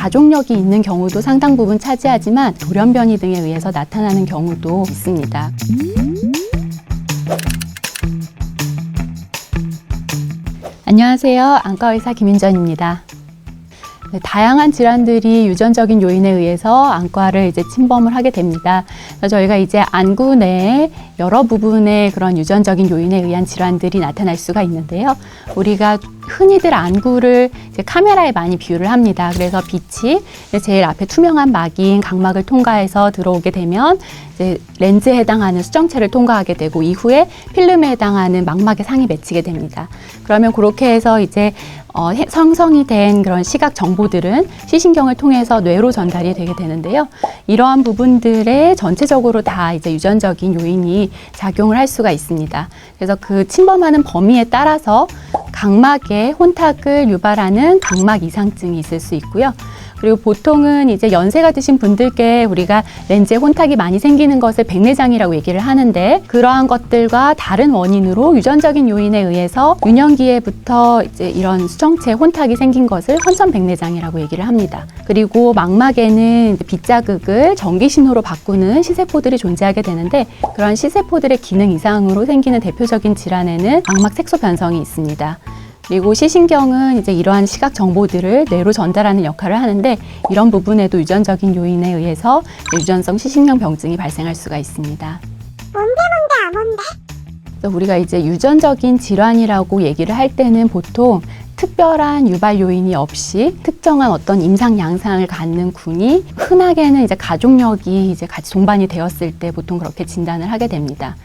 가족력이 있는 경우도 상당 부분 차지하지만 돌연변이 등에 의해서 나타나는 경우도 있습니다. 안녕하세요. 안과의사 김윤전입니다. 다양한 질환들이 유전적인 요인에 의해서 안과를 침범을 하게 됩니다. 그래서 저희가 안구 내에 여러 부분의 그런 유전적인 요인에 의한 질환들이 나타날 수가 있는데요. 우리가 흔히들 안구를 카메라에 많이 비유를 합니다. 그래서 빛이 제일 앞에 투명한 막인 각막을 통과해서 들어오게 되면 렌즈에 해당하는 수정체를 통과하게 되고 이후에 필름에 해당하는 망막에 상이 맺히게 됩니다. 그러면 그렇게 해서 형성이 된 그런 시각 정보들은 시신경을 통해서 뇌로 전달이 되게 되는데요. 이러한 부분들에 전체적으로 다 유전적인 요인이 작용을 할 수가 있습니다. 그래서 그 침범하는 범위에 따라서 각막에 혼탁을 유발하는 각막 이상증이 있을 수 있고요. 그리고 보통은 연세가 드신 분들께 우리가 렌즈에 혼탁이 많이 생기는 것을 백내장이라고 얘기를 하는데, 그러한 것들과 다른 원인으로 유전적인 요인에 의해서 유년기에부터 이런 수정체 혼탁이 생긴 것을 선천백내장이라고 얘기를 합니다. 그리고 망막에는 빛자극을 전기신호로 바꾸는 시세포들이 존재하게 되는데, 그런 시세포들의 기능 이상으로 생기는 대표적인 질환에는 망막 색소 변성이 있습니다. 그리고 시신경은 이러한 시각 정보들을 뇌로 전달하는 역할을 하는데, 이런 부분에도 유전적인 요인에 의해서 유전성 시신경 병증이 발생할 수가 있습니다. 뭔데? 우리가 유전적인 질환이라고 얘기를 할 때는 보통 특별한 유발 요인이 없이 특정한 어떤 임상 양상을 갖는 군이 흔하게는 가족력이 같이 동반이 되었을 때 보통 그렇게 진단을 하게 됩니다.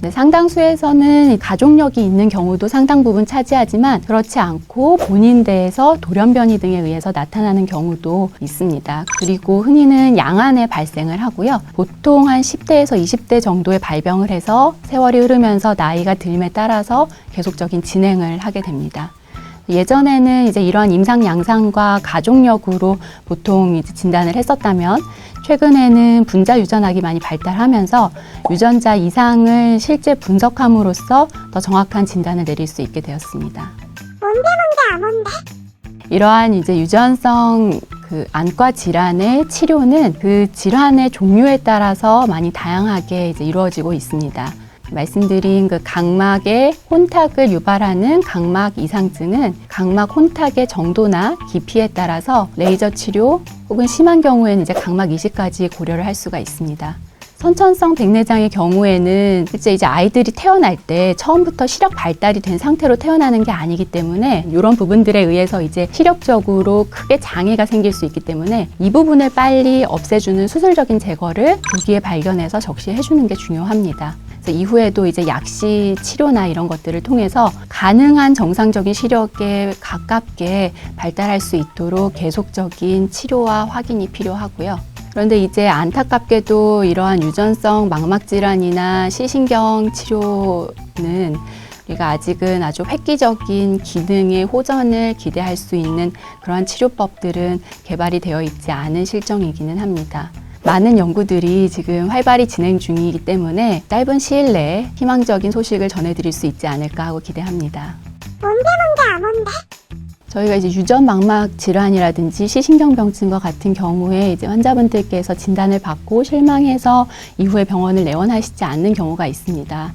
상당수에서는 가족력이 있는 경우도 상당 부분 차지하지만 그렇지 않고 본인대에서 돌연변이 등에 의해서 나타나는 경우도 있습니다. 그리고 흔히는 양안에 발생을 하고요. 보통 한 10대에서 20대 정도의 발병을 해서 세월이 흐르면서 나이가 듦에 따라서 계속적인 진행을 하게 됩니다. 예전에는 이러한 임상 양상과 가족력으로 보통 진단을 했었다면, 최근에는 분자 유전학이 많이 발달하면서 유전자 이상을 실제 분석함으로써 더 정확한 진단을 내릴 수 있게 되었습니다. 뭔데? 이러한 유전성 안과 질환의 치료는 그 질환의 종류에 따라서 많이 다양하게 이루어지고 있습니다. 말씀드린 각막의 혼탁을 유발하는 각막 이상증은 각막 혼탁의 정도나 깊이에 따라서 레이저 치료 혹은 심한 경우에는 각막 이식까지 고려를 할 수가 있습니다. 선천성 백내장의 경우에는 실제 아이들이 태어날 때 처음부터 시력 발달이 된 상태로 태어나는 게 아니기 때문에 이런 부분들에 의해서 시력적으로 크게 장애가 생길 수 있기 때문에 이 부분을 빨리 없애주는 수술적인 제거를 조기에 발견해서 적시해주는 게 중요합니다. 그래서 이후에도 약시 치료나 이런 것들을 통해서 가능한 정상적인 시력에 가깝게 발달할 수 있도록 계속적인 치료와 확인이 필요하고요. 그런데 안타깝게도 이러한 유전성 망막 질환이나 시신경 치료는 우리가 아직은 아주 획기적인 기능의 호전을 기대할 수 있는 그러한 치료법들은 개발이 되어 있지 않은 실정이기는 합니다. 많은 연구들이 지금 활발히 진행 중이기 때문에 짧은 시일 내에 희망적인 소식을 전해드릴 수 있지 않을까 하고 기대합니다. 뭔데? 저희가 유전 망막 질환이라든지 시신경병증과 같은 경우에 환자분들께서 진단을 받고 실망해서 이후에 병원을 내원하시지 않는 경우가 있습니다.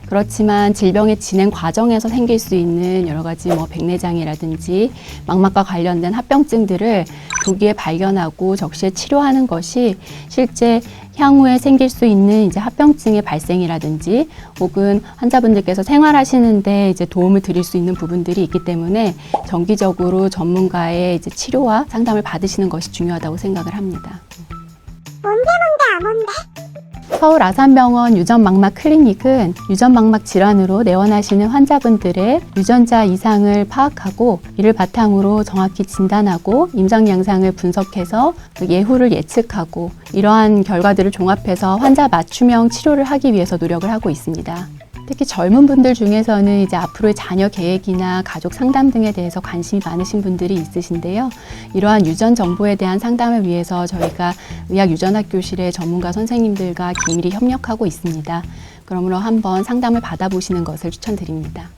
그렇지만 질병의 진행 과정에서 생길 수 있는 여러 가지 백내장이라든지 망막과 관련된 합병증들을 조기에 발견하고 적시에 치료하는 것이 실제 향후에 생길 수 있는 합병증의 발생이라든지 혹은 환자분들께서 생활하시는데 도움을 드릴 수 있는 부분들이 있기 때문에 정기적으로 전문가의 치료와 상담을 받으시는 것이 중요하다고 생각을 합니다. 뭔데? 서울 아산병원 유전망막 클리닉은 유전망막 질환으로 내원하시는 환자분들의 유전자 이상을 파악하고 이를 바탕으로 정확히 진단하고 임상 양상을 분석해서 예후를 예측하고 이러한 결과들을 종합해서 환자 맞춤형 치료를 하기 위해서 노력을 하고 있습니다. 특히 젊은 분들 중에서는 앞으로의 자녀 계획이나 가족 상담 등에 대해서 관심이 많으신 분들이 있으신데요. 이러한 유전 정보에 대한 상담을 위해서 저희가 의학유전학교실의 전문가 선생님들과 긴밀히 협력하고 있습니다. 그러므로 한번 상담을 받아보시는 것을 추천드립니다.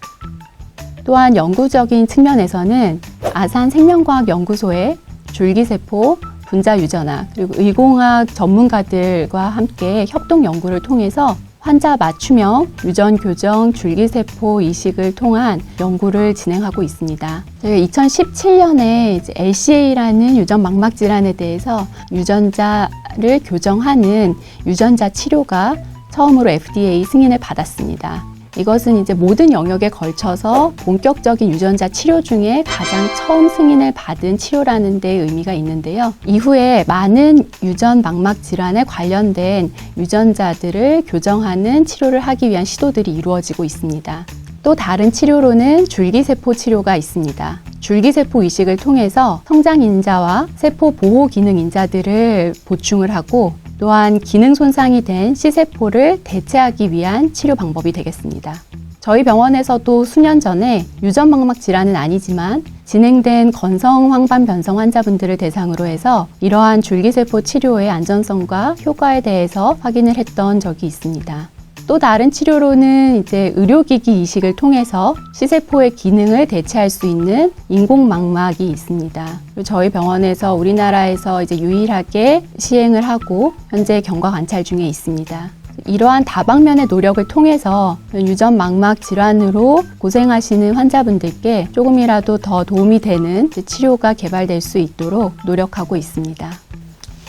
또한 연구적인 측면에서는 아산생명과학연구소에 줄기세포, 분자유전학, 그리고 의공학 전문가들과 함께 협동 연구를 통해서 환자 맞춤형 유전 교정 줄기세포 이식을 통한 연구를 진행하고 있습니다. 저희가 2017년에 LCA라는 유전 망막 질환에 대해서 유전자를 교정하는 유전자 치료가 처음으로 FDA 승인을 받았습니다. 이것은 이제 모든 영역에 걸쳐서 본격적인 유전자 치료 중에 가장 처음 승인을 받은 치료라는 데 의미가 있는데요. 이후에 많은 유전 망막 질환에 관련된 유전자들을 교정하는 치료를 하기 위한 시도들이 이루어지고 있습니다. 또 다른 치료로는 줄기세포 치료가 있습니다. 줄기세포 이식을 통해서 성장인자와 세포 보호 기능 인자들을 보충을 하고 또한 기능 손상이 된 C세포를 대체하기 위한 치료 방법이 되겠습니다. 저희 병원에서도 수년 전에 유전망막 질환은 아니지만 진행된 건성 황반 변성 환자분들을 대상으로 해서 이러한 줄기세포 치료의 안전성과 효과에 대해서 확인을 했던 적이 있습니다. 또 다른 치료로는 이제 의료기기 이식을 통해서 C세포의 기능을 대체할 수 있는 인공망막이 있습니다. 저희 병원에서 우리나라에서 이제 유일하게 시행을 하고 현재 경과 관찰 중에 있습니다. 이러한 다방면의 노력을 통해서 유전망막 질환으로 고생하시는 환자분들께 조금이라도 더 도움이 되는 치료가 개발될 수 있도록 노력하고 있습니다.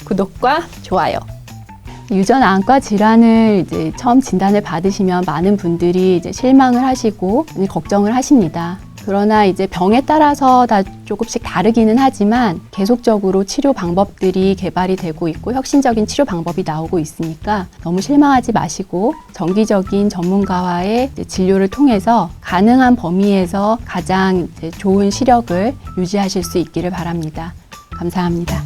구독과 좋아요. 유전안과 질환을 이제 처음 진단을 받으시면 많은 분들이 이제 실망을 하시고 걱정을 하십니다. 그러나 이제 병에 따라서 다 조금씩 다르기는 하지만 계속적으로 치료 방법들이 개발이 되고 있고 혁신적인 치료 방법이 나오고 있으니까 너무 실망하지 마시고 정기적인 전문가와의 진료를 통해서 가능한 범위에서 가장 좋은 시력을 유지하실 수 있기를 바랍니다. 감사합니다.